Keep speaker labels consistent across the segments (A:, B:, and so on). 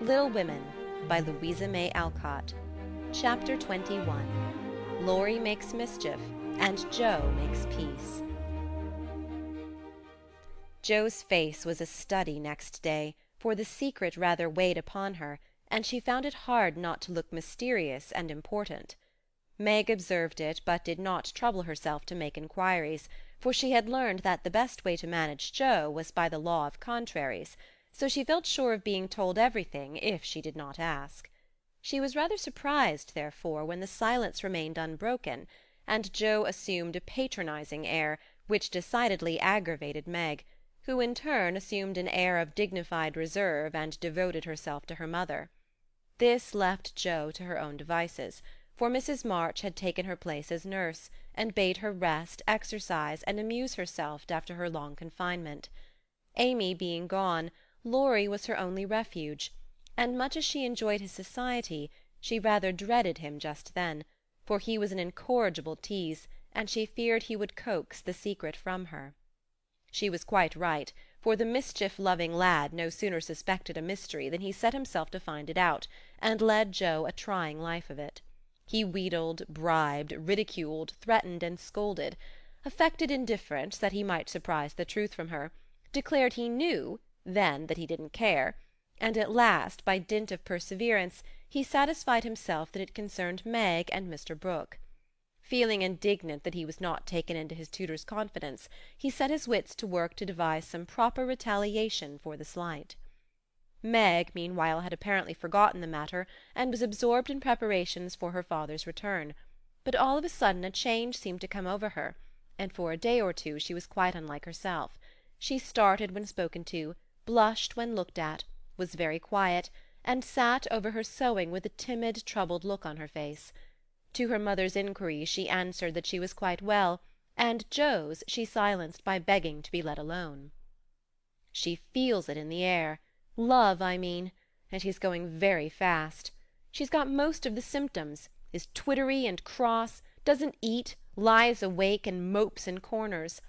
A: Little Women by Louisa May Alcott. Chapter 21. Laurie Makes Mischief, and Joe Makes Peace. Joe's face was a study next day, for the secret rather weighed upon her, and she found it hard not to look mysterious and important. Meg observed it, but did not trouble herself to make inquiries, for she had learned that the best way to manage Joe was by the law of contraries, so she felt sure of being told everything if she did not ask. She was rather surprised, therefore, when the silence remained unbroken, and Joe assumed a patronizing air, which decidedly aggravated Meg, who in turn assumed an air of dignified reserve and devoted herself to her mother. This left Joe to her own devices, for Mrs. March had taken her place as nurse, and bade her rest, exercise, and amuse herself after her long confinement. Amy being gone, Laurie was her only refuge, and much as she enjoyed his society, she rather dreaded him just then, for he was an incorrigible tease, and she feared he would coax the secret from her. She was quite right, for the mischief-loving lad no sooner suspected a mystery than he set himself to find it out, and led Joe a trying life of it. He wheedled, bribed, ridiculed, threatened, and scolded, affected indifference that he might surprise the truth from her, declared he knew, then that he didn't care, and at last, by dint of perseverance, he satisfied himself that it concerned Meg and Mr. Brooke. Feeling indignant that he was not taken into his tutor's confidence, he set his wits to work to devise some proper retaliation for the slight. Meg, meanwhile, had apparently forgotten the matter, and was absorbed in preparations for her father's return, but all of a sudden a change seemed to come over her, and for a day or two she was quite unlike herself. She started when spoken to, blushed when looked at, was very quiet, and sat over her sewing with a timid, troubled look on her face. To her mother's inquiries she answered that she was quite well, and Joe's she silenced by begging to be let alone. "She feels it in the air. Love, I mean, and she's going very fast. She's got most of the symptoms, is twittery and cross, doesn't eat, lies awake, and mopes in corners.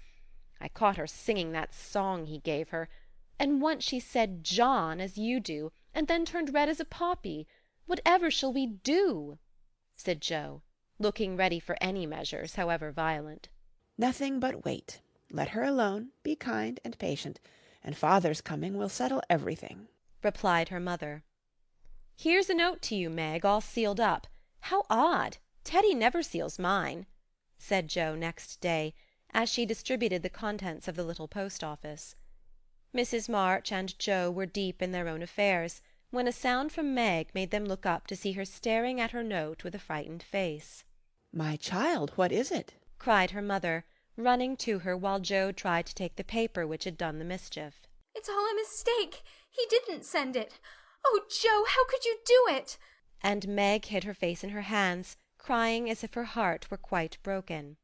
A: I caught her singing that song he gave her, and once she said John, as you do, and then turned red as a poppy. Whatever shall we do?" said Joe, looking ready for any measures, however violent.
B: "Nothing but wait. Let her alone, be kind and patient, and father's coming will settle everything,"
A: replied her mother. "Here's a note to you, Meg, all sealed up. How odd! Teddy never seals mine," said Joe next day, as she distributed the contents of the little post-office. Mrs. March and Joe were deep in their own affairs, when a sound from Meg made them look up to see her staring at her note with a frightened face.
B: "My child, what is it?"
A: cried her mother, running to her while Joe tried to take the paper which had done the mischief.
C: "It's all a mistake. He didn't send it. Oh, Joe, how could you do it?"
A: And Meg hid her face in her hands, crying as if her heart were quite broken.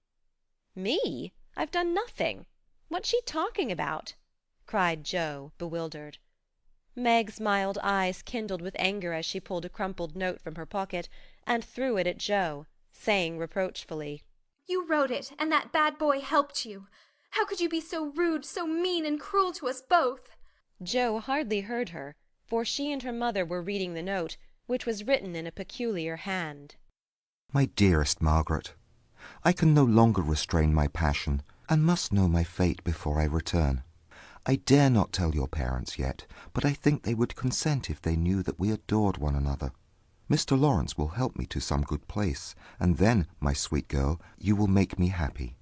A: "Me? I've done nothing. What's she talking about?" cried Joe, bewildered. Meg's mild eyes kindled with anger as she pulled a crumpled note from her pocket and threw it at Joe, saying reproachfully,
C: "You wrote it, and that bad boy helped you. How could you be so rude, so mean and cruel to us both?"
A: Joe hardly heard her, for she and her mother were reading the note, which was written in a peculiar hand.
D: My dearest Margaret, I can no longer restrain my passion, and must know my fate before I return. I dare not tell your parents yet, but I think they would consent if they knew that we adored one another. Mr. Lawrence will help me to some good place, and then, my sweet girl, you will make me happy.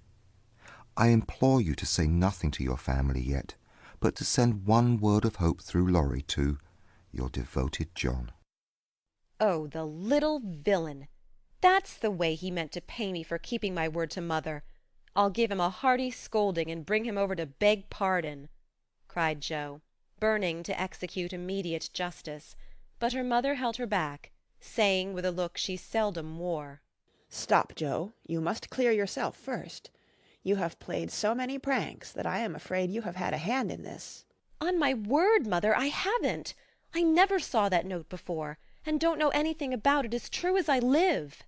D: I implore you to say nothing to your family yet, but to send one word of hope through Laurie to your devoted John."
A: Oh, the little villain! That's the way he meant to pay me for keeping my word to mother. I'll give him a hearty scolding and bring him over to beg pardon, cried Joe, burning to execute immediate justice, but her mother held her back, saying with a look she seldom wore,
B: "Stop, Joe. You must clear yourself first. You have played so many pranks that I am afraid you have had a hand in this."
A: "On my word, mother, I haven't. I never saw that note before, and don't know anything about it as true as I live,"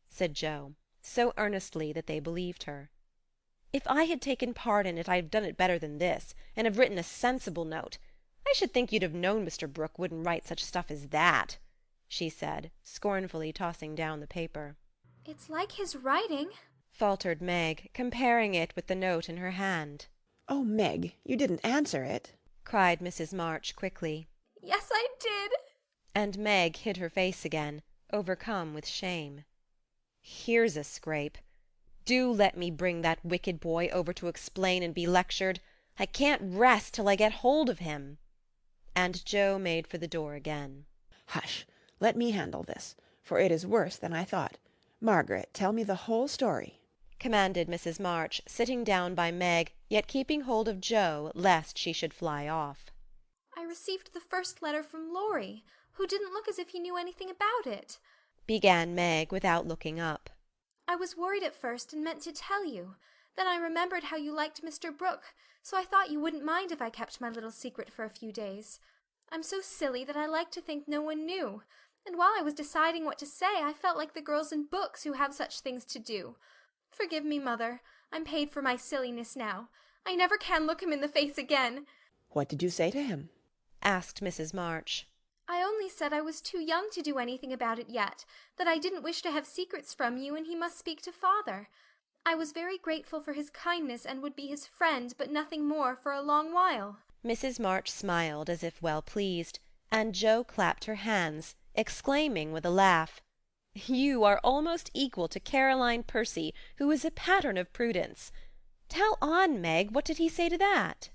A: said Joe, so earnestly that they believed her. "If I had taken part in it, I'd have done it better than this, and have written a sensible note. I should think you'd have known Mr. Brooke wouldn't write such stuff as that, she said, scornfully tossing down the paper.
C: It's like his writing,
A: faltered Meg, comparing it with the note in her hand.
B: Oh, Meg, you didn't answer it,
A: cried Mrs. March quickly.
C: Yes, I did.
A: And Meg hid her face again, overcome with shame. Here's a scrape. Do let me bring that wicked boy over to explain and be lectured. I can't rest till I get hold of him. And Joe made for the door again.
B: Hush, let me handle this, for it is worse than I thought. Margaret, tell me the whole story,
A: commanded Mrs. March, sitting down by Meg, yet keeping hold of Joe, lest she should fly off.
C: I received the first letter from Laurie, who didn't look as if he knew anything about it,
A: began Meg without looking up.
C: I was worried at first and meant to tell you. Then I remembered how you liked Mr. Brooke, so I thought you wouldn't mind if I kept my little secret for a few days. I'm so silly that I like to think no one knew, and while I was deciding what to say, I felt like the girls in books who have such things to do. Forgive me, Mother. I'm paid for my silliness now. I never can look him in the face again.
B: What did you say to him?
A: asked Mrs. March.
C: I only said I was too young to do anything about it yet, that I didn't wish to have secrets from you, and he must speak to Father. I was very grateful for his kindness and would be his friend, but nothing more for a long while.
A: Mrs. March smiled as if well pleased, and Joe clapped her hands, exclaiming with a laugh, You are almost equal to Caroline Percy, who is a pattern of prudence. Tell on, Meg, what did he say to that?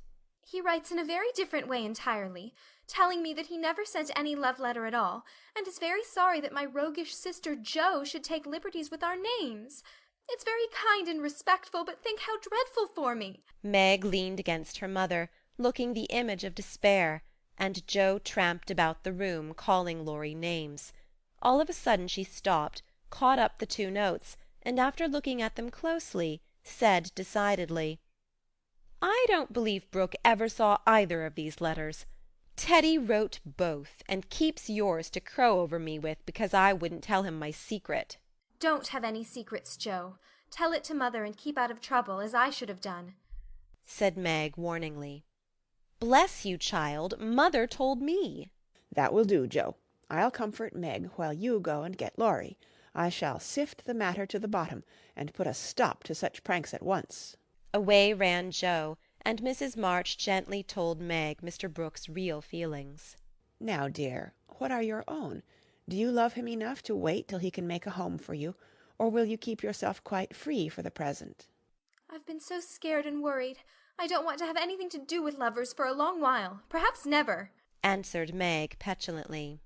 C: He writes in a very different way entirely, telling me that he never sent any love letter at all, and is very sorry that my roguish sister Jo should take liberties with our names. It's very kind and respectful, but think how dreadful for me.
A: Meg leaned against her mother, looking the image of despair, and Jo tramped about the room, calling Laurie names. All of a sudden she stopped, caught up the 2 notes, and after looking at them closely, said decidedly, I don't believe Brooke ever saw either of these letters. Teddy wrote both, and keeps yours to crow over me with because I wouldn't tell him my secret.
C: Don't have any secrets, Jo. Tell it to Mother and keep out of trouble, as I should have done,
A: said Meg warningly. Bless you, child, Mother told me.
B: That will do, Jo. I'll comfort Meg while you go and get Laurie. I shall sift the matter to the bottom, and put a stop to such pranks at once.
A: Away ran Jo, and Mrs. March gently told Meg Mr. Brooke's real feelings.
B: Now, dear, what are your own? Do you love him enough to wait till he can make a home for you, or will you keep yourself quite free for the present?
C: I've been so scared and worried. I don't want to have anything to do with lovers for a long while, perhaps never,
A: answered Meg petulantly.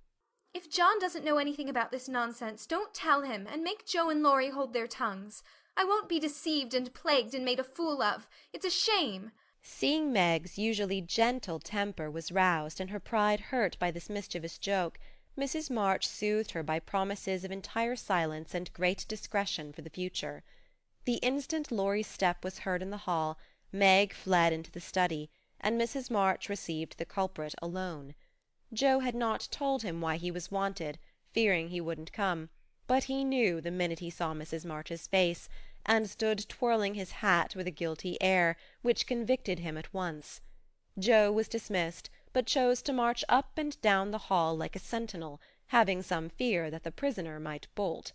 C: If John doesn't know anything about this nonsense, don't tell him, and make Jo and Laurie hold their tongues. I won't be deceived and plagued and made a fool of. It's a shame.
A: Seeing Meg's usually gentle temper was roused and her pride hurt by this mischievous joke, Mrs. March soothed her by promises of entire silence and great discretion for the future. The instant Laurie's step was heard in the hall, Meg fled into the study, and Mrs. March received the culprit alone. Jo had not told him why he was wanted, fearing he wouldn't come, but he knew the minute he saw Mrs. March's face, and stood twirling his hat with a guilty air, which convicted him at once. Jo was dismissed, but chose to march up and down the hall like a sentinel, having some fear that the prisoner might bolt.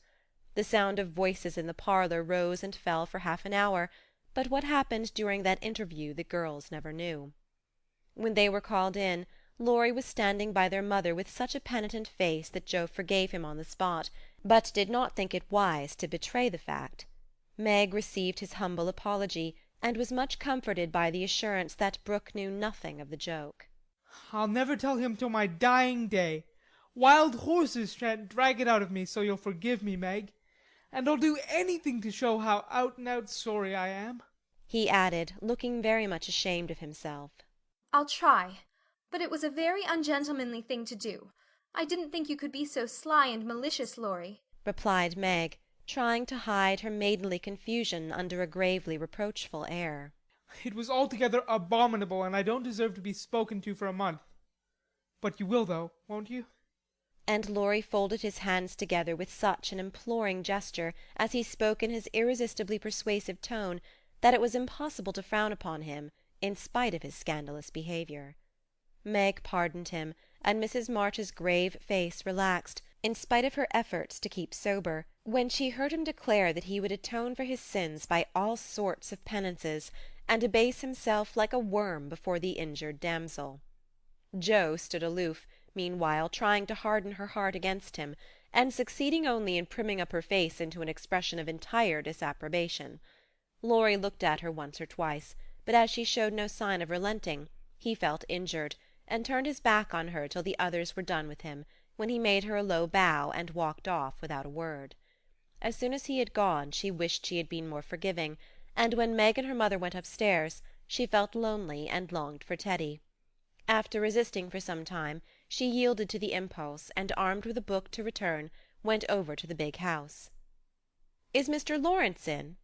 A: The sound of voices in the parlour rose and fell for half an hour, but what happened during that interview the girls never knew. When they were called in, Laurie was standing by their mother with such a penitent face that Jo forgave him on the spot, but did not think it wise to betray the fact. Meg received his humble apology, and was much comforted by the assurance that Brooke knew nothing of the joke.
E: I'll never tell him till my dying day. Wild horses shan't drag it out of me, so you'll forgive me, Meg. And I'll do anything to show how out-and-out sorry I am,
A: he added, looking very much ashamed of himself.
C: I'll try. But it was a very ungentlemanly thing to do. I didn't think you could be so sly and malicious, Laurie,
A: replied Meg, trying to hide her maidenly confusion under a gravely reproachful air.
E: It was altogether abominable, and I don't deserve to be spoken to for a month. But you will, though, won't you?
A: And Laurie folded his hands together with such an imploring gesture, as he spoke in his irresistibly persuasive tone, that it was impossible to frown upon him, in spite of his scandalous behaviour. Meg pardoned him, and Mrs. March's grave face relaxed, in spite of her efforts to keep sober, when she heard him declare that he would atone for his sins by all sorts of penances, and abase himself like a worm before the injured damsel. Jo stood aloof, meanwhile trying to harden her heart against him, and succeeding only in primming up her face into an expression of entire disapprobation. Laurie looked at her once or twice, but as she showed no sign of relenting, he felt injured, and turned his back on her till the others were done with him, when he made her a low bow and walked off without a word. As soon as he had gone, she wished she had been more forgiving, and when Meg and her mother went upstairs, she felt lonely and longed for Teddy. After resisting for some time, she yielded to the impulse, and armed with a book to return, went over to the big house. "Is Mr. Lawrence in?"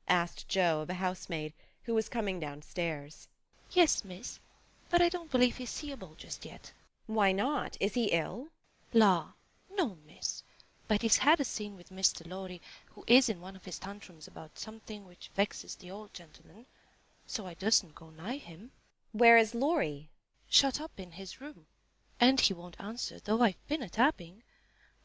A: asked Jo of a housemaid, who was coming downstairs.
F: Yes, miss, but I don't believe he's seeable just yet.
A: "Why not? Is he ill?"
F: La, no, miss, but he's had a scene with Mr. Laurie, who is in one of his tantrums about something which vexes the old gentleman, so I doesn't go nigh him."
A: "Where is Laurie?"
F: "Shut up in his room, and he won't answer, though I've been a-tapping.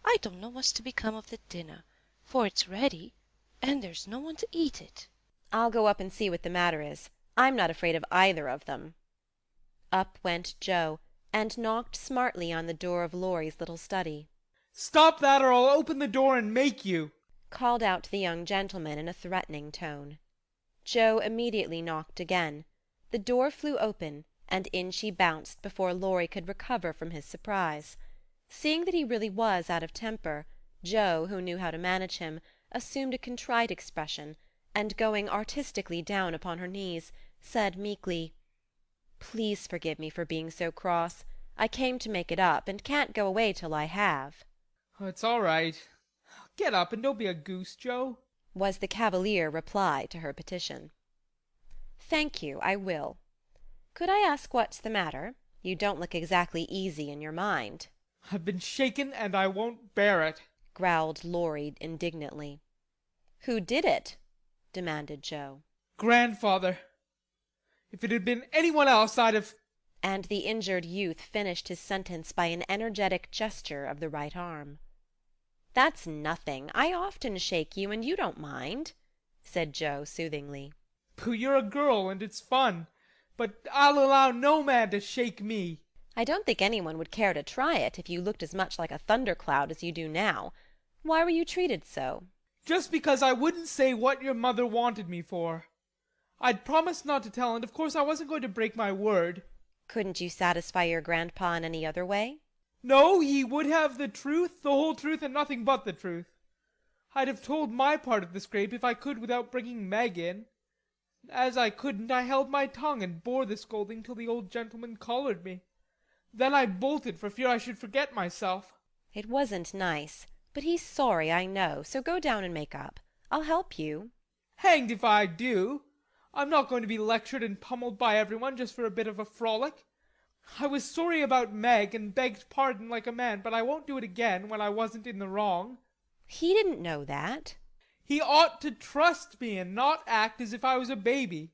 F: I don't know what's to become of the dinner, for it's ready, and there's no one to eat it."
A: "I'll go up and see what the matter is. I'm not afraid of either of them." Up went Jo, and knocked smartly on the door of Laurie's little study.
E: "Stop that, or I'll open the door and make you!"
A: called out the young gentleman in a threatening tone. Jo immediately knocked again. The door flew open, and in she bounced before Laurie could recover from his surprise. Seeing that he really was out of temper, Jo, who knew how to manage him, assumed a contrite expression, and going artistically down upon her knees, said meekly, "Please forgive me for being so cross. I came to make it up, and can't go away till I have,"
E: "Oh, it's all right. Get up and don't be a goose, Jo,"
A: was the cavalier reply to her petition. "Thank you, I will. Could I ask what's the matter? You don't look exactly easy in your mind."
E: "I've been shaken, and I won't bear it,"
A: growled Laurie indignantly. "Who did it?" demanded Jo.
E: "Grandfather. If it had been anyone else, I'd have—"
A: And the injured youth finished his sentence by an energetic gesture of the right arm. "That's nothing. I often shake you, and you don't mind," said Jo soothingly.
E: "Pooh, you're a girl, and it's fun. But I'll allow no man to shake me."
A: "I don't think anyone would care to try it if you looked as much like a thundercloud as you do now. Why were you treated so?"
E: "Just because I wouldn't say what your mother wanted me for. I'd promised not to tell, and of course I wasn't going to break my word."
A: "Couldn't you satisfy your grandpa in any other way?"
E: "No, he would have the truth, the whole truth, and nothing but the truth. I'd have told my part of the scrape if I could without bringing Meg in. As I couldn't, I held my tongue and bore the scolding till the old gentleman collared me. Then I bolted for fear I should forget myself."
A: "It wasn't nice, but he's sorry, I know, so go down and make up. I'll help you."
E: "Hanged if I do. I'm not going to be lectured and pummeled by everyone just for a bit of a frolic. I was sorry about Meg and begged pardon like a man, but I won't do it again when I wasn't in the wrong."
A: "He didn't know that."
E: "He ought to trust me and not act as if I was a baby.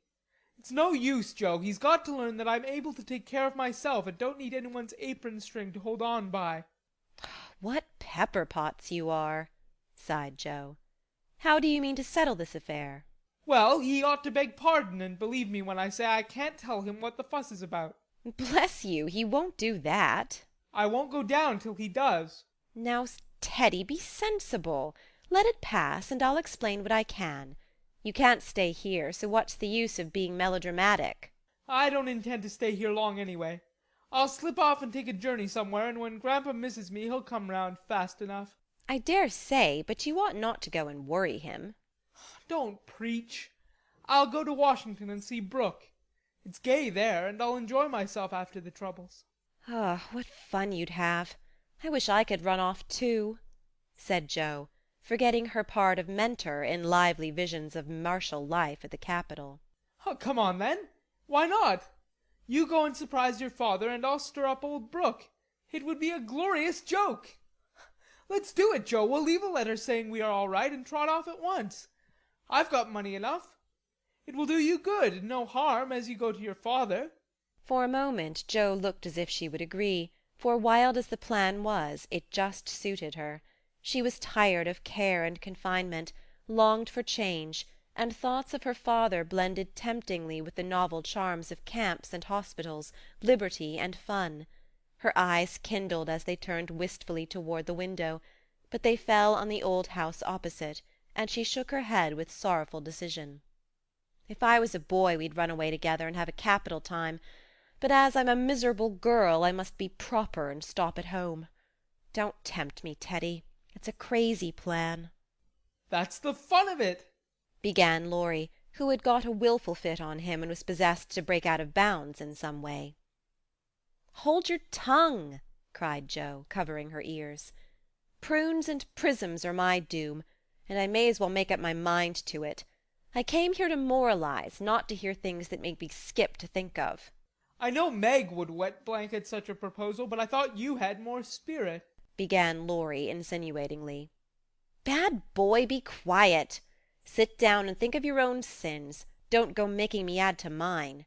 E: It's no use, Jo. He's got to learn that I'm able to take care of myself and don't need anyone's apron string to hold on by."
A: "What pepper pots you are," sighed Jo. "How do you mean to settle this affair?"
E: "Well, he ought to beg pardon and believe me when I say I can't tell him what the fuss is about."
A: "Bless you, he won't do that."
E: "I won't go down till he does."
A: "Now, Teddy, be sensible. Let it pass, and I'll explain what I can. You can't stay here, so what's the use of being melodramatic?"
E: "I don't intend to stay here long anyway. I'll slip off and take a journey somewhere, and when Grandpa misses me, he'll come round fast enough."
A: "I dare say, but you ought not to go and worry him."
E: "Don't preach. I'll go to Washington and see Brooke. It's gay there, and I'll enjoy myself after the troubles."
A: "Ah, what fun you'd have. I wish I could run off too," said Jo, forgetting her part of mentor in lively visions of martial life at the Capitol.
E: "Oh, come on then. Why not? You go and surprise your father, and I'll stir up old Brooke. It would be a glorious joke. Let's do it, Jo. We'll leave a letter saying we are all right and trot off at once. I've got money enough. It will do you good and no harm as you go to your father."
A: For a moment Jo looked as if she would agree, for wild as the plan was, it just suited her. She was tired of care and confinement, longed for change, and thoughts of her father blended temptingly with the novel charms of camps and hospitals, liberty and fun. Her eyes kindled as they turned wistfully toward the window, but they fell on the old house opposite, and she shook her head with sorrowful decision. If I was a boy we'd run away together and have a capital time, but as I'm a miserable girl I must be proper and stop at home. Don't tempt me, Teddy. It's a crazy plan.
E: That's the fun of it,
A: began Laurie, who had got a wilful fit on him and was possessed to break out of bounds in some way. Hold your tongue, cried Jo, covering her ears. Prunes and prisms are my doom, and I may as well make up my mind to it. I came here to moralize, not to hear things that make me skip to think of.
E: I know Meg would wet blanket such a proposal, but I thought you had more spirit,
A: began Laurie insinuatingly. Bad boy, be quiet. Sit down and think of your own sins. Don't go making me add to mine.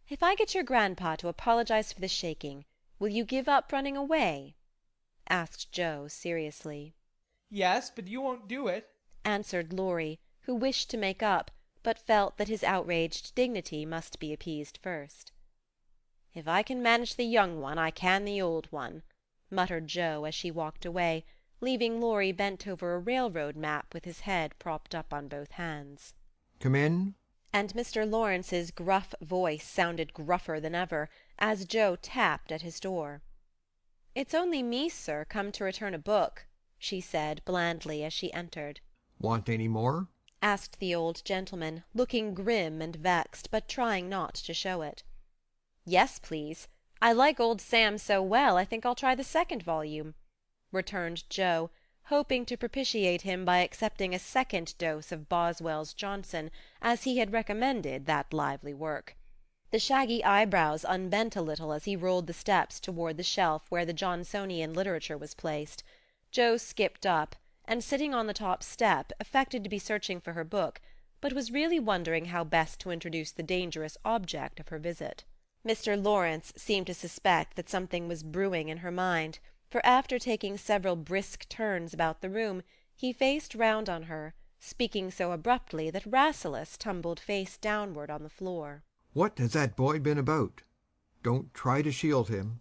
A: If I get your grandpa to apologize for the shaking, will you give up running away? Asked Jo seriously.
E: Yes, but you won't do it,
A: answered Laurie, who wished to make up, but felt that his outraged dignity must be appeased first. If I can manage the young one, I can the old one, muttered Jo as she walked away, leaving Laurie bent over a railroad map with his head propped up on both hands.
G: Come in.
A: And Mr. Lawrence's gruff voice sounded gruffer than ever, as Jo tapped at his door. It's only me, sir, come to return a book, she said blandly as she entered.
G: Want any more?
A: asked the old gentleman, looking grim and vexed, but trying not to show it. Yes, please. I like old Sam so well I think I'll try the second volume, returned Jo, hoping to propitiate him by accepting a second dose of Boswell's Johnson, as he had recommended that lively work. The shaggy eyebrows unbent a little as he rolled the steps toward the shelf where the Johnsonian literature was placed. Jo skipped up, and sitting on the top step, affected to be searching for her book, but was really wondering how best to introduce the dangerous object of her visit. Mr. Lawrence seemed to suspect that something was brewing in her mind, for after taking several brisk turns about the room, he faced round on her, speaking so abruptly that Rasselas tumbled face downward on the floor.
G: What has that boy been about? Don't try to shield him.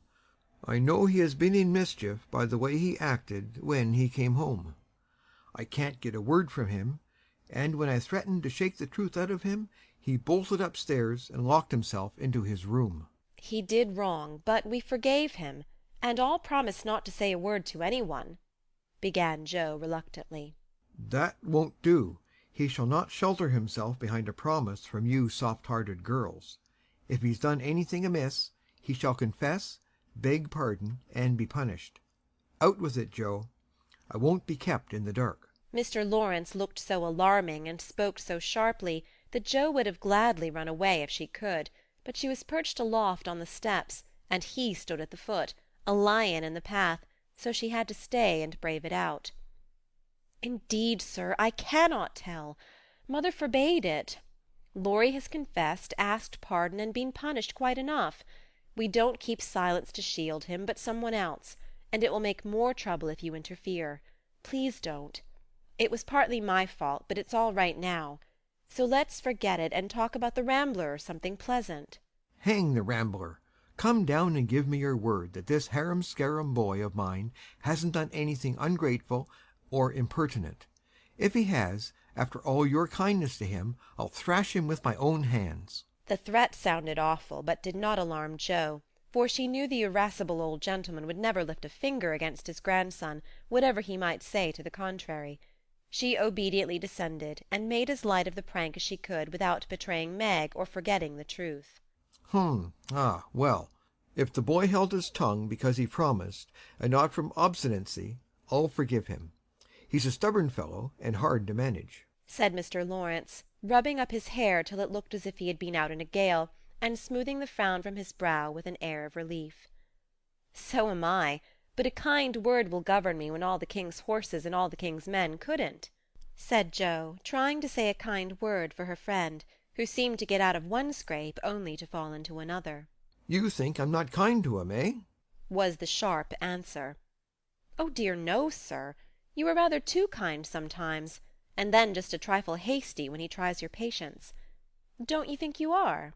G: I know he has been in mischief by the way he acted when he came home. I can't get a word from him, and when I threatened to shake the truth out of him, he bolted upstairs and locked himself into his room.
A: He did wrong, but we forgave him, and all promised not to say a word to anyone, began Jo reluctantly.
G: That won't do. He shall not shelter himself behind a promise from you soft-hearted girls. If he's done anything amiss, he shall confess, beg pardon, and be punished. Out with it, Jo. I won't be kept in the dark.
A: Mr. Lawrence looked so alarming and spoke so sharply that Jo would have gladly run away if she could, but she was perched aloft on the steps, and he stood at the foot, a lion in the path, so she had to stay and brave it out. Indeed, sir, I cannot tell. Mother forbade it. Laurie has confessed, asked pardon, and been punished quite enough. We don't keep silence to shield him, but someone else, and it will make more trouble if you interfere. Please don't. It was partly my fault, but it's all right now. So let's forget it and talk about the Rambler or something pleasant.
G: Hang the Rambler. Come down and give me your word that this harum-scarum boy of mine hasn't done anything ungrateful or impertinent. If he has, after all your kindness to him, I'll thrash him with my own hands.
A: The threat sounded awful, but did not alarm Jo, for she knew the irascible old gentleman would never lift a finger against his grandson, whatever he might say to the contrary. She obediently descended, and made as light of the prank as she could without betraying Meg or forgetting the truth.
G: Well, if the boy held his tongue because he promised, and not from obstinacy, I'll forgive him. He's a stubborn fellow, and hard to manage,
A: said Mr. Lawrence, rubbing up his hair till it looked as if he had been out in a gale, and smoothing the frown from his brow with an air of relief. So am I, but a kind word will govern me when all the king's horses and all the king's men couldn't, said Jo, trying to say a kind word for her friend, who seemed to get out of one scrape only to fall into another.
G: You think I'm not kind to him, eh?
A: was the sharp answer. Oh dear no, sir. You are rather too kind sometimes, and then just a trifle hasty when he tries your patience. Don't you think you are?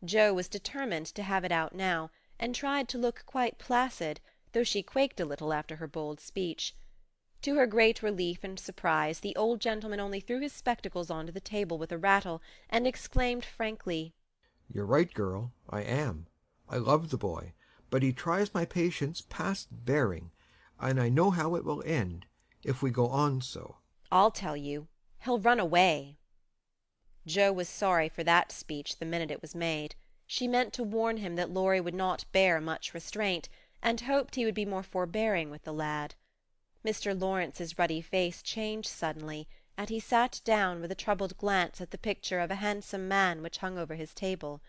A: Jo was determined to have it out now, and tried to look quite placid, though she quaked a little after her bold speech. To her great relief and surprise, the old gentleman only threw his spectacles on to the table with a rattle, and exclaimed frankly,
G: You're right, girl, I am. I love the boy, but he tries my patience past bearing, and I know how it will end, if we go on so.
A: I'll tell you. He'll run away. Jo was sorry for that speech the minute it was made. She meant to warn him that Laurie would not bear much restraint, and hoped he would be more forbearing with the lad. Mr. Lawrence's ruddy face changed suddenly, and he sat down with a troubled glance at the picture of a handsome man which hung over his table.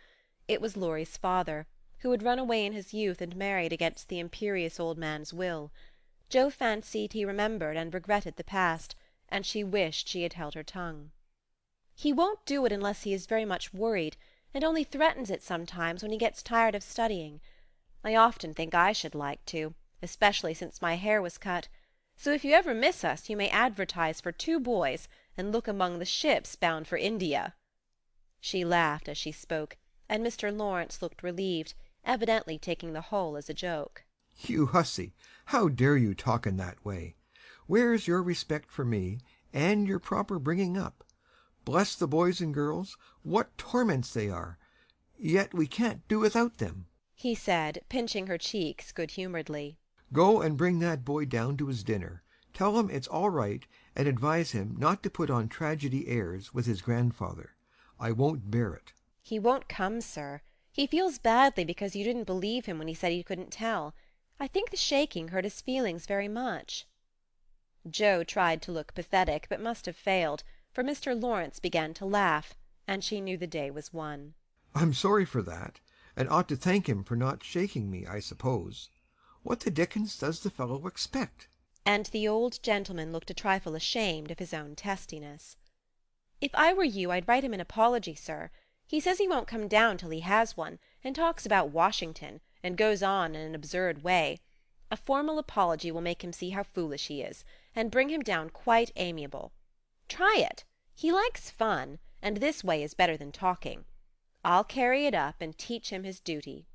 A: It was Laurie's father, who had run away in his youth and married against the imperious old man's will. Jo fancied he remembered and regretted the past, and she wished she had held her tongue. He won't do it unless he is very much worried, and only threatens it sometimes when he gets tired of studying. I often think I should like to, especially since my hair was cut. So if you ever miss us, you may advertise for 2 boys, and look among the ships bound for India. She laughed as she spoke, and Mr. Lawrence looked relieved, evidently taking the whole as a joke.
G: You hussy, how dare you talk in that way? Where's your respect for me, and your proper bringing up? Bless the boys and girls, what torments they are! Yet we can't do without them,
A: he said, pinching her cheeks good-humouredly.
G: Go and bring that boy down to his dinner. Tell him it's all right, and advise him not to put on tragedy airs with his grandfather. I won't bear it.
A: He won't come, sir. He feels badly because you didn't believe him when he said he couldn't tell. I think the shaking hurt his feelings very much. Jo tried to look pathetic, but must have failed, for Mr. Lawrence began to laugh, and she knew the day was won.
G: I'm sorry for that, and ought to thank him for not shaking me, I suppose. What the dickens does the fellow expect?
A: And the old gentleman looked a trifle ashamed of his own testiness. If I were you, I'd write him an apology, sir. He says he won't come down till he has one, and talks about Washington, and goes on in an absurd way. A formal apology will make him see how foolish he is, and bring him down quite amiable. Try it. He likes fun, and this way is better than talking. I'll carry it up and teach him his duty.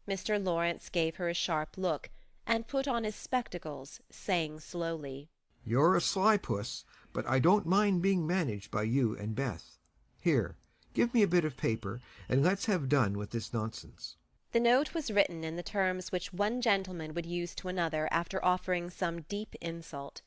A: Mr. Lawrence gave her a sharp look, and put on his spectacles, saying slowly,
G: You're a sly puss, but I don't mind being managed by you and Beth. Here, give me a bit of paper, and let's have done with this nonsense.
A: The note was written in the terms which one gentleman would use to another after offering some deep insult.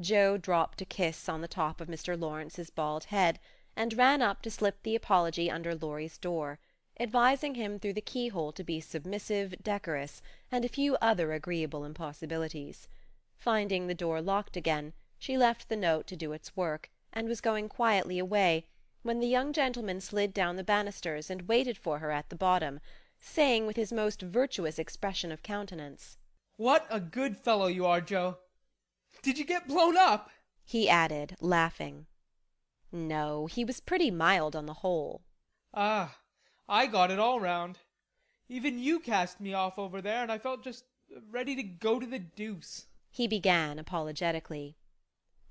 A: Jo dropped a kiss on the top of Mr. Lawrence's bald head, and ran up to slip the apology under Laurie's door, advising him through the keyhole to be submissive, decorous, and a few other agreeable impossibilities. Finding the door locked again, she left the note to do its work, and was going quietly away, when the young gentleman slid down the banisters and waited for her at the bottom, saying with his most virtuous expression of countenance,
E: What a good fellow you are, Jo. Did you get blown up?
A: he added, laughing. No, he was pretty mild on the whole.
E: Ah, I got it all round. Even you cast me off over there, and I felt just ready to go to the deuce.
A: He began apologetically.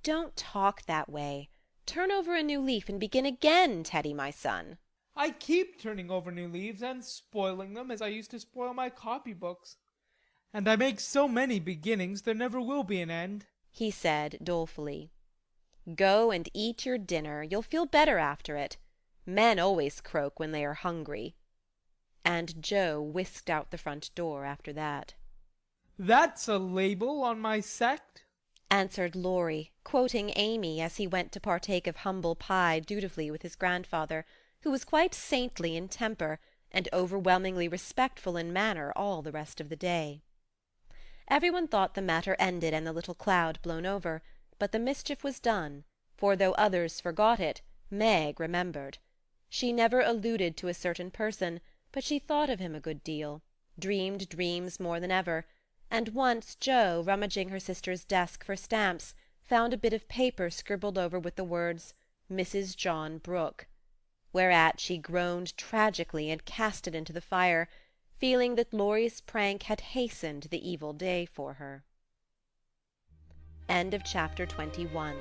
A: Don't talk that way. Turn over a new leaf and begin again, Teddy, my son.
E: I keep turning over new leaves and spoiling them as I used to spoil my copybooks. And I make so many beginnings there never will be an end,
A: he said dolefully. Go and eat your dinner. You'll feel better after it. Men always croak when they are hungry. And Jo whisked out the front door after that.
E: That's a label on my sect,
A: answered Laurie, quoting Amy as he went to partake of humble pie dutifully with his grandfather, who was quite saintly in temper and overwhelmingly respectful in manner all the rest of the day. Everyone thought the matter ended and the little cloud blown over, but the mischief was done, for though others forgot it, Meg remembered. She never alluded to a certain person, but she thought of him a good deal, dreamed dreams more than ever, and once Jo, rummaging her sister's desk for stamps, found a bit of paper scribbled over with the words, Mrs. John Brooke. whereat she groaned tragically and cast it into the fire, feeling that Laurie's prank had hastened the evil day for her. End of chapter 21.